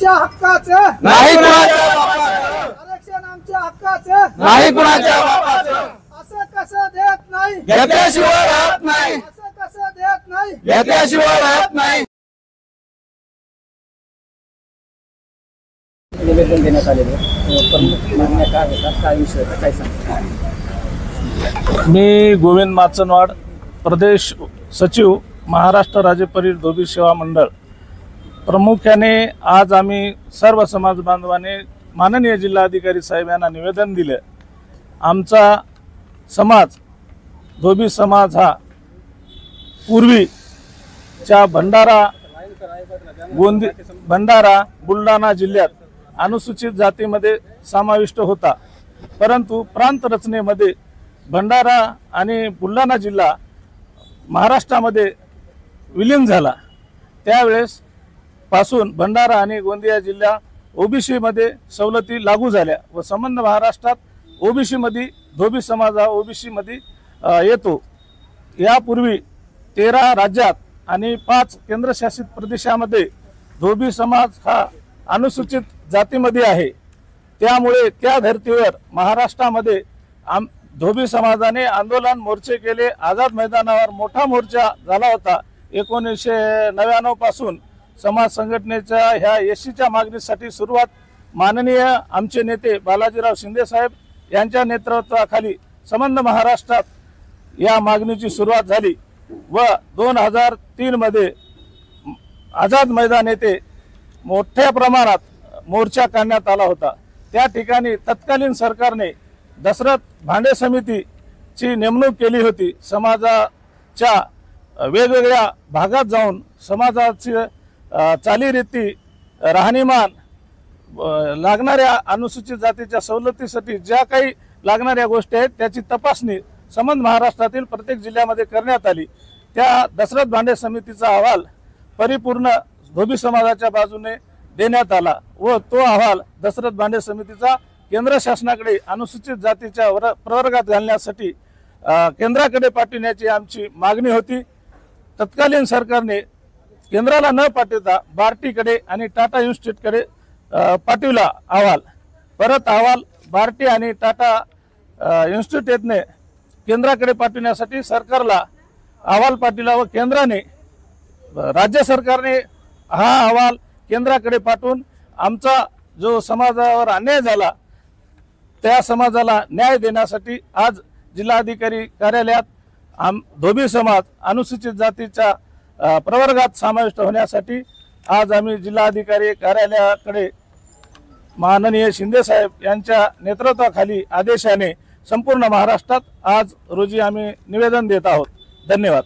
आमच्या हक्काचं नाही कुणाच्या बापाचं, आरक्षण आमच्या हक्काचं नाही कुणाच्या बापाचं, असं कसं देत नाही, घेतल्याशिवाय राहत नाही, असं कसं देत नाही. घेतल्याशिवाय राहत नाही. निवेदन देण्यात आलेले प्रमुख मागण्या काय होतात, काय विषय होता, काय सांगता? मी गोविंद माचनवाड, प्रदेश सचिव, महाराष्ट्र राज्य परिषद धोबी सेवा मंडळ. प्रामुख्याने आज आम्ही सर्व समाज बांधवांनी माननीय जिल्हाधिकारी साहेब यांना निवेदन दिले. आमचा समाज धोबी समाज हा पूर्वीच्या भंडारा बुलढाणा जिल्ह्यात अनुसूचित जातीमध्ये समाविष्ट होता, परंतु प्रांत रचनेमध्ये भंडारा आणि बुलढाणा जिल्हा महाराष्ट्रामध्ये विलीन झाला. त्यावेळेस पासून भंडारा आणि गोंदिया जिल्हा ओबीसी मध्ये सवलती लागू झाल्या व संबंध महाराष्ट्रात ओबीसी मध्ये धोबी समाज हा ओबीसी मध्ये येतो. यापूर्वी 13 राज्यात आणि 5 केंद्रशासित प्रदेशामध्ये धोबी समाज हा अनुसूचित जातीमध्ये आहे. त्यामुळे त्या धर्तीवर महाराष्ट्रामध्ये धोबी समाजाने आंदोलन मोर्चे केले. आझाद मैदानावर मोठा मोर्चा झाला होता. 1999 पासून समाज संघटनेच्या ह्या एससीच्या मागणीसाठी सुरुवात माननीय आमचे नेते बालाजीराव शिंदे साहेब यांच्या नेतृत्वाखाली संबंध महाराष्ट्रात या मागणीची सुरुवात झाली व 2003 मध्ये आझाद मैदान येथे मोठ्या प्रमाणात मोर्चा काढण्यात आला होता. त्या ठिकाणी तत्कालीन सरकारने दशरथ भांडे समितीची नेमणूक केली होती. समाजाच्या वेगवेगळ्या भागात जाऊन समाजाची चालीरीती, राहणीमान, लागणाऱ्या अनुसूचित जातीच्या सवलतीसाठी ज्या काही लागणाऱ्या गोष्टी आहेत त्याची तपासणी संबंध महाराष्ट्रातील प्रत्येक जिल्ह्यामध्ये करण्यात आली. त्या दशरथ भांडे समितीचा अहवाल परिपूर्ण धोबी समाजाच्या बाजूने देण्यात आला व तो अहवाल दशरथ भांडे समितीचा केंद्र शासनाकडे अनुसूचित जातीच्या प्रवर्गात घालण्यासाठी केंद्राकडे पाठविण्याची आमची मागणी होती. तत्कालीन सरकारने केंद्राला न पाठवता बार्टीकडे आणि टाटा इन्स्टिट्यूटकडे पाठविला अहवाल. परत अहवाल बार्टी आणि टाटा इन्स्टिट्यूटने केंद्राकडे पाठविण्यासाठी सरकारला अहवाल पाठविला व केंद्राने राज्य सरकारने हा अहवाल केंद्राकडे पाठवून आमचा जो समाजावर अन्याय झाला त्या समाजाला न्याय देण्यासाठी आज जिल्हाधिकारी कार्यालयात धोबी समाज अनुसूचित जातीच्या प्रवर्गात समाविष्ट होण्यासाठी आज आम्ही जिल्हाधिकारी कार्यालयाकडे माननीय शिंदे साहेब यांच्या नेतृत्वाखाली आदेशाने संपूर्ण महाराष्ट्रात आज रोजी आम्ही निवेदन देत आहोत. धन्यवाद.